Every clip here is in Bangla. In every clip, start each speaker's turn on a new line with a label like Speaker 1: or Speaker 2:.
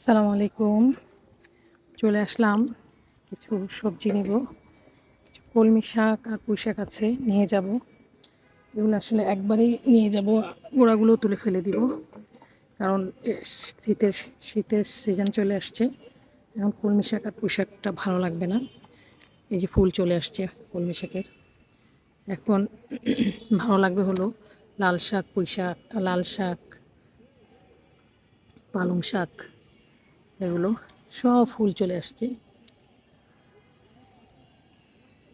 Speaker 1: আসসালামু আলাইকুম। চলে আসলাম, কিছু সবজি নিব। কিছু কলমি শাক আর পুঁই শাক আছে, নিয়ে যাব। এগুলো আসলে একবারেই নিয়ে যাব, গোড়াগুলো তুলে ফেলে দিব, কারণ শীতের শীতের সিজন চলে আসছে। এখন কলমি শাক আর পুঁই শাকটা ভালো লাগবে না। এই যে ফুল চলে আসছে কলমি শাকের। এখন ভালো লাগবে হলো লাল শাক, পুঁই শাক, লাল শাক, পালং শাক, এগুলো সব ফুল চলে আসছে।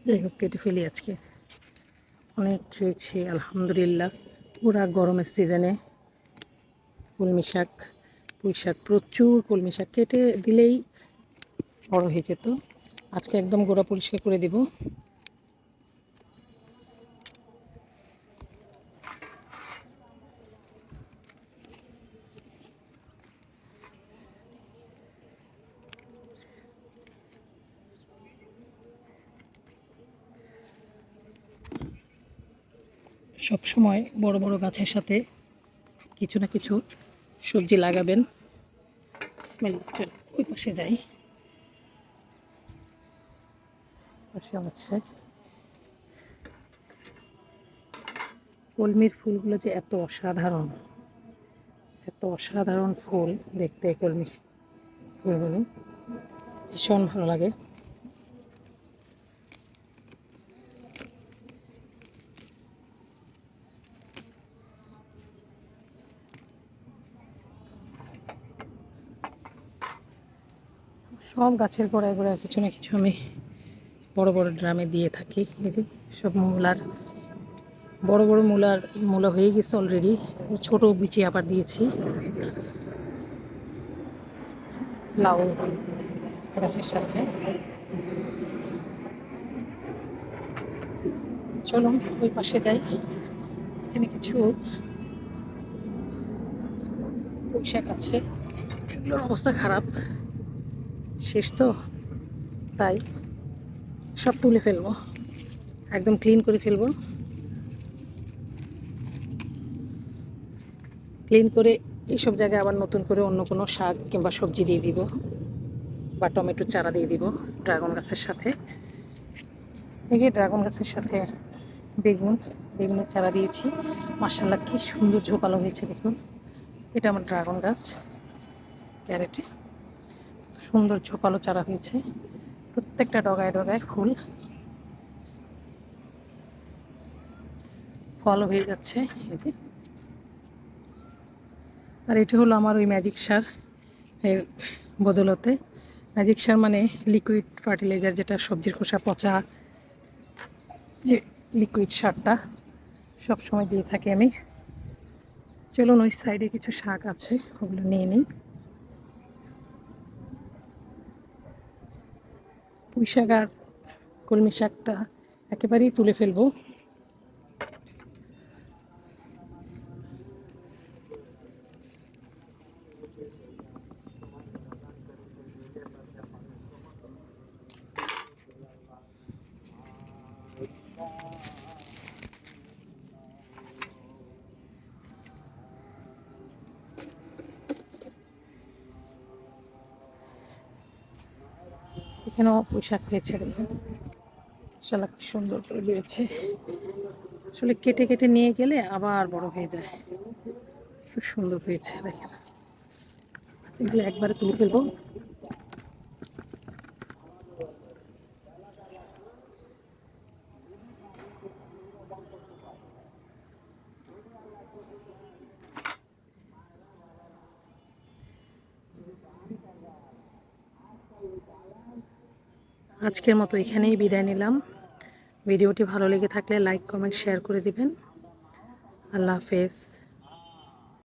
Speaker 1: যাই হোক, কেটে ফেলি আজকে। অনেক খেয়েছি আলহামদুলিল্লাহ। পুরা গরমের সিজনে কলমি শাক, পুঁই শাক, প্রচুর কলমি শাক কেটে দিলেই বড় হয়ে যেত। আজকে একদম গোড়া পরিষ্কার করে দিব। সব সময় বড় বড় গাছের সাথে কিছু না কিছু সবজি লাগাবেন। স্মেল, ওই পাশে যাই, পাশে আছে কলমির ফুলগুলো যে এত অসাধারণ, এত অসাধারণ ফুল দেখতে। কলমি ফুলগুলো ভীষণ ভালো লাগে। সব গাছের গোড়ায় গোড়ায় কিছু না কিছু আমি বড় বড় ড্রামে দিয়ে থাকি। এই যে সব মূলার, বড় বড় মূলা হয়ে গেছে অলরেডি। ছোট বিচি আবার দিয়েছি লাউ গাছের সাথে। চলুন ওই পাশে যাই। এখানে কিছু পুঁই শাক আছে, এগুলোর অবস্থা খারাপ, শেষ তো, তাই সব তুলে ফেলবো, একদম ক্লিন করে ফেলবো। ক্লিন করে এইসব জায়গায় আবার নতুন করে অন্য কোনো শাক কিংবা সবজি দিয়ে দিব, বা টমেটোর চারা দিয়ে দিব ড্রাগন গাছের সাথে। এই যে ড্রাগন গাছের সাথে বেগুনের চারা দিয়েছি। মাশাআল্লাহ কি সুন্দর ঝোপালো হয়েছে দেখুন। এটা আমার ড্রাগন গাছ, ক্যারেটে সুন্দর ঝোপালো চারা হয়েছে। প্রত্যেকটা ডগায় ডগায় ফুল, ফলও হয়ে যাচ্ছে এতে। আর এটা হলো আমার ওই ম্যাজিক সার এর বদলতে। ম্যাজিক সার মানে লিকুইড ফার্টিলাইজার, যেটা সবজির খোসা পচা যে লিকুইড সারটা সব সময় দিয়ে থাকি আমি। চলুন ওই সাইডে কিছু শাক আছে, ওগুলো নিয়ে নিই। পুঁই শাক আর কলমি শাকটা একেবারেই তুলে ফেলবো। এখানেও পুঁই শাক হয়েছে দেখুন, মাশাআল্লাহ কি সুন্দর করে বেড়েছে। আসলে কেটে কেটে নিয়ে গেলে আবার বড় হয়ে যায়। খুব সুন্দর হয়েছে দেখেন। এগুলো একবারে তুলে ফেলবো। আজকের মতো এখানেই বিদায় নিলাম। ভিডিওটি ভালো লেগে থাকলে লাইক, কমেন্ট, শেয়ার করে দিবেন। আল্লাহ হাফেজ।